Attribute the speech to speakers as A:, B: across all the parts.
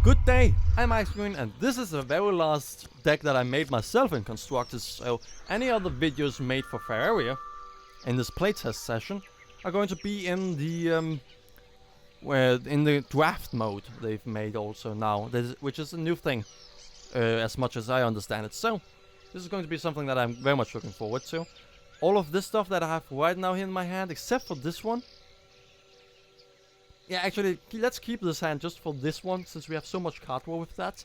A: Good day, I'm Ikslorin, and this is the very last deck that I made myself and constructed, so any other videos made for Faeria in this playtest session are going to be in the draft mode they've made also now, which is a new thing, as much as I understand it. So this is going to be something that I'm very much looking forward to. All of this stuff that I have right now here in my hand, except for this one. Yeah, actually, let's keep this hand just for this one, since we have so much card draw with that.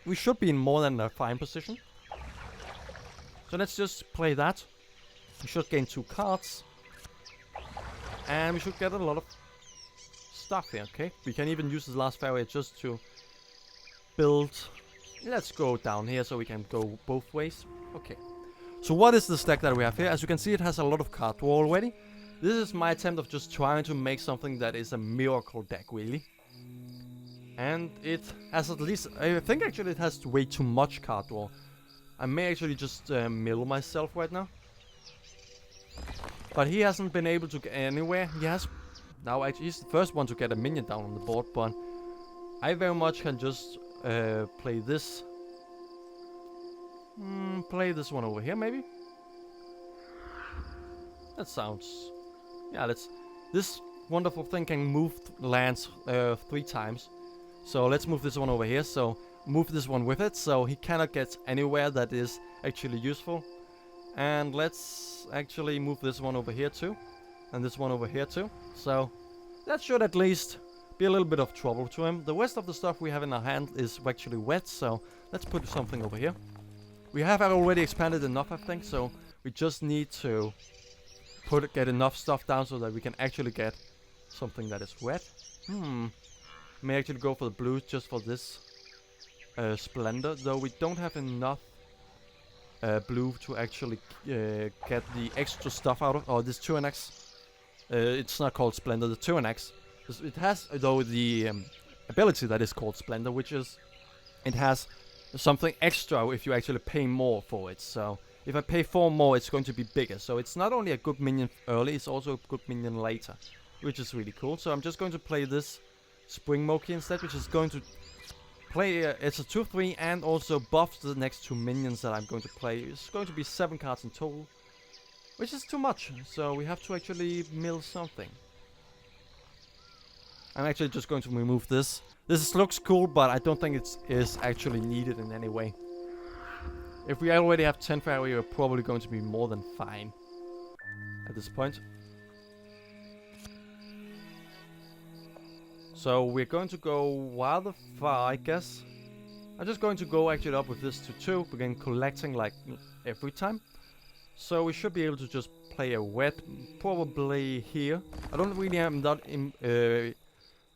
A: We should be in more than a fine position. So let's just play that. We should gain 2 cards. And we should get a lot of stuff here, okay? We can even use this last Faeria just to build. Let's go down here so we can go both ways. Okay. So what is this deck that we have here? As you can see, it has a lot of card draw already. This is my attempt of just trying to make something that is a miracle deck, really. And it has at least... I think actually it has way too much card draw. I may actually just mill myself right now. But he hasn't been able to get anywhere. He has... Now actually he's the first one to get a minion down on the board, but I very much can just play this. Play this one over here, maybe? That sounds... Yeah, this wonderful thing can move lands 3 times. So let's move this one over here. So move this one with it, so he cannot get anywhere that is actually useful. And let's actually move this one over here too. And this one over here too. So that should at least be a little bit of trouble to him. The rest of the stuff we have in our hand is actually wet, so let's put something over here. We have already expanded enough, I think, so we just need to get enough stuff down so that we can actually get something that is wet. May actually go for the blue just for this Splendor, though we don't have enough blue to actually get the extra stuff out of. Oh, this 2NX. It's not called Splendor, the 2NX. It has, though, the ability that is called Splendor, which is it has something extra if you actually pay more for it. So if I pay 4 more, it's going to be bigger. So it's not only a good minion early, it's also a good minion later, which is really cool. So I'm just going to play this Spring Moki instead, which is going to play, it's a 2/3 and also buffs the next 2 minions that I'm going to play. It's going to be 7 cards in total, which is too much. So we have to actually mill something. I'm actually just going to remove this. This looks cool, but I don't think it is actually needed in any way. If we already have 10 Faeria, we're probably going to be more than fine at this point. So we're going to go rather far, I guess. I'm just going to go actually up with this to 2, begin collecting like every time. So we should be able to just play a wet, probably here. I don't really am not in.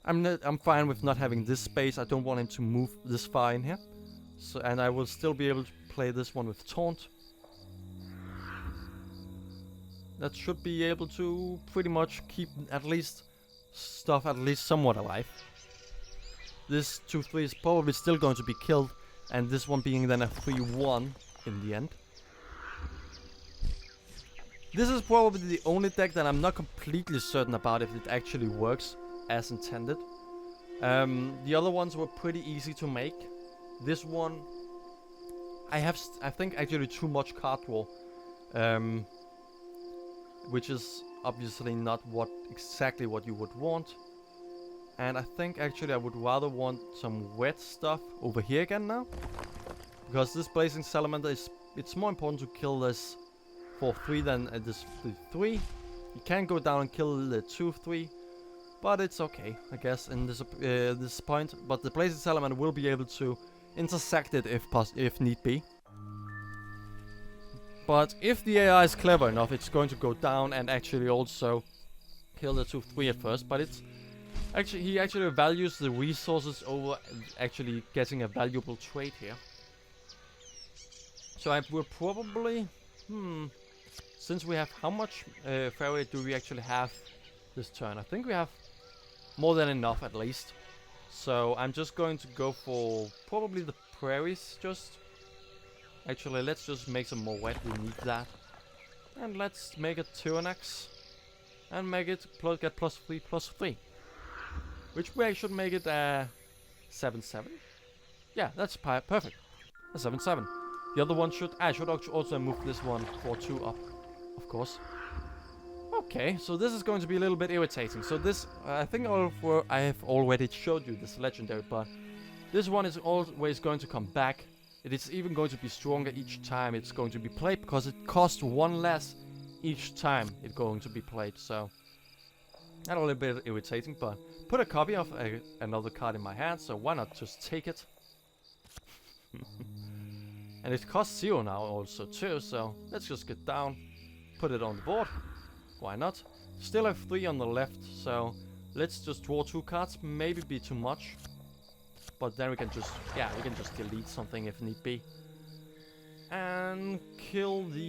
A: I'm fine with not having this space. I don't want him to move this far in here. So, and I will still be able to play this one with Taunt. That should be able to pretty much keep at least stuff at least somewhat alive. This 2/3 is probably still going to be killed, and this one being then a 3/1 in the end. This is probably the only deck that I'm not completely certain about if it actually works as intended. The other ones were pretty easy to make. This one, I think actually too much card draw, which is obviously not exactly what you would want. And I think actually I would rather want some wet stuff over here again now, because this Blazing Salamander it's more important to kill this 4/3 than this 3/3. You can go down and kill the 2/3. But it's okay, I guess, in this point. But the Blazing Salamander will be able to intersect it if need be. But if the AI is clever enough, it's going to go down and actually also kill the 2/3 at first. But it's actually he actually values the resources over actually getting a valuable trade here. So I will probably since we have how much Faeria do we actually have this turn? I think we have more than enough at least. So I'm just going to go for probably the prairies just. Actually, let's just make some more wet, we need that. And let's make it 2NX. And make it get +3/+3. Which way should make it 7-7. Yeah, that's perfect. A 7-7. The other one should... I should also move this one 4-2 up, of course. Okay, so this is going to be a little bit irritating. So this... I think I have already showed you this legendary, but... This one is always going to come back. It is even going to be stronger each time it's going to be played, because it costs 1 less each time it's going to be played. So... That's a little bit irritating, but... Put a copy of another card in my hand, so why not just take it? And it costs 0 now also too, so let's just get down, put it on the board. Why not? Still have 3 on the left, so let's just draw 2 cards. Maybe be too much, but then we can just, yeah, we can just delete something if need be. And kill the,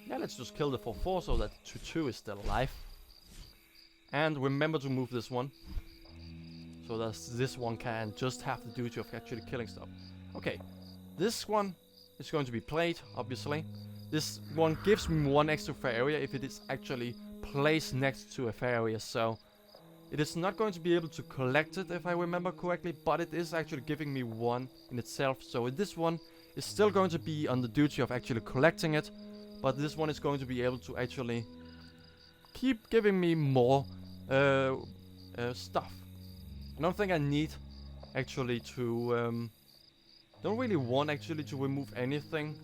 A: yeah, let's just kill the 4-4 so that 2-2 is still alive. And remember to move this one, so that this one can just have the duty of actually killing stuff. Okay, this one is going to be played, obviously. This one gives me 1 extra Faeria if it is actually placed next to a Faeria, so it is not going to be able to collect it if I remember correctly, but it is actually giving me 1 in itself. So this one is still going to be on the duty of actually collecting it, but this one is going to be able to actually keep giving me more stuff. I don't think I need actually to don't really want actually to remove anything,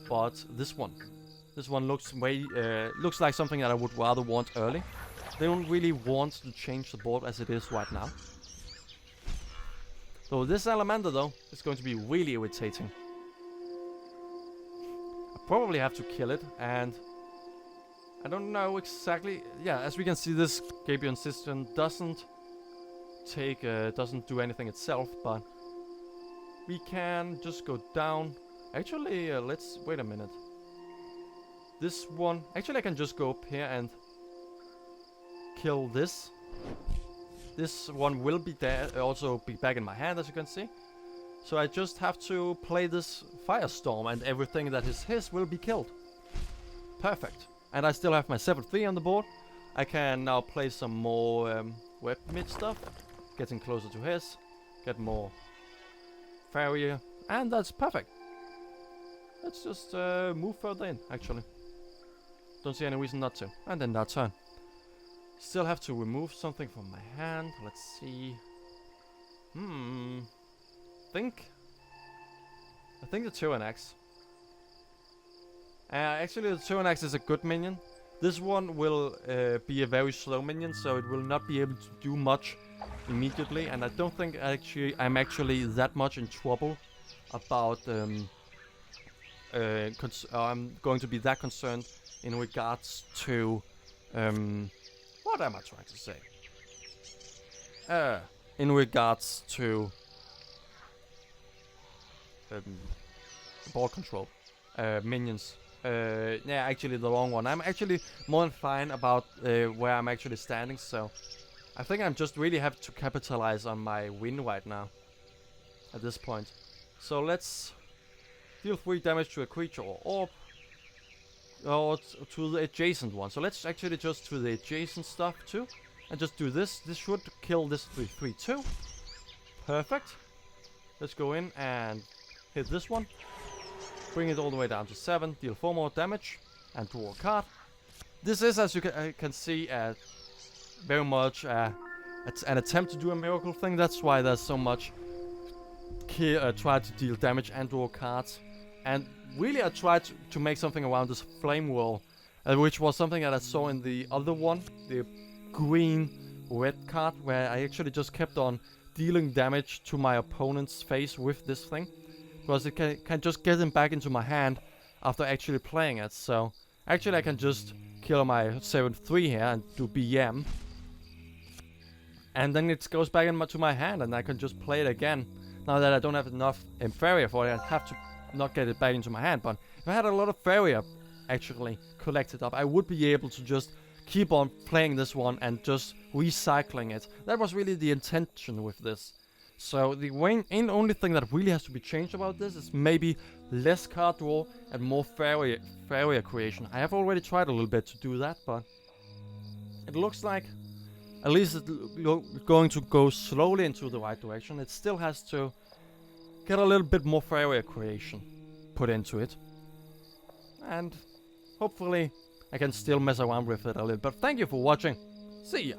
A: but this one looks looks like something that I would rather want early. They don't really want to change the board as it is right now. So this Salamander though is going to be really irritating. I probably have to kill it, and I don't know exactly. Yeah, as we can see, this Gabion system doesn't do anything itself, but we can just go down. Actually, let's wait a minute. This one, actually I can just go up here and kill this. This one will be there, also be back in my hand, as you can see. So I just have to play this Firestorm, and everything that is his will be killed. Perfect. And I still have my 7-3 on the board. I can now play some more web mid stuff, getting closer to his, get more Faeria, and that's perfect. Let's just move further in, actually. Don't see any reason not to. And then that turn. Still have to remove something from my hand. Let's see. I think the Tyrannax. Actually, the Tyrannax is a good minion. This one will be a very slow minion, so it will not be able to do much immediately. And I don't think I'm actually that much in trouble about I'm going to be that concerned in regards to what am I trying to say? In regards to ball control, minions. Yeah, actually the wrong one. I'm actually more than fine about where I'm actually standing, so I think I'm just really have to capitalize on my win right now at this point. So let's deal 3 damage to a creature or orb, or to the adjacent one. So let's actually just to the adjacent stuff too, and just do this. This should kill this 3/3/2. Perfect. Let's go in and hit this one. Bring it all the way down to 7. Deal 4 more damage and draw a card. This is, as you can see, very much an attempt to do a miracle thing. That's why there's so much try to deal damage and draw cards. And really I tried to make something around this flame wall, which was something that I saw in the other one, the green-red card, where I actually just kept on dealing damage to my opponent's face with this thing, because it can just get him back into my hand after actually playing it. So actually I can just kill my 7/3 here and do BM, and then it goes back into my hand and I can just play it again. Now that I don't have enough Faeria for it, I have to not get it back into my hand. But if I had a lot of Faeria actually collected up, I would be able to just keep on playing this one and just recycling it. That was really the intention with this. So the only thing that really has to be changed about this is maybe less card draw and more Faeria creation. I have already tried a little bit to do that, but it looks like At least it's going to go slowly into the right direction. It still has to get a little bit more Faeria creation put into it. And hopefully I can still mess around with it a little. But thank you for watching. See ya!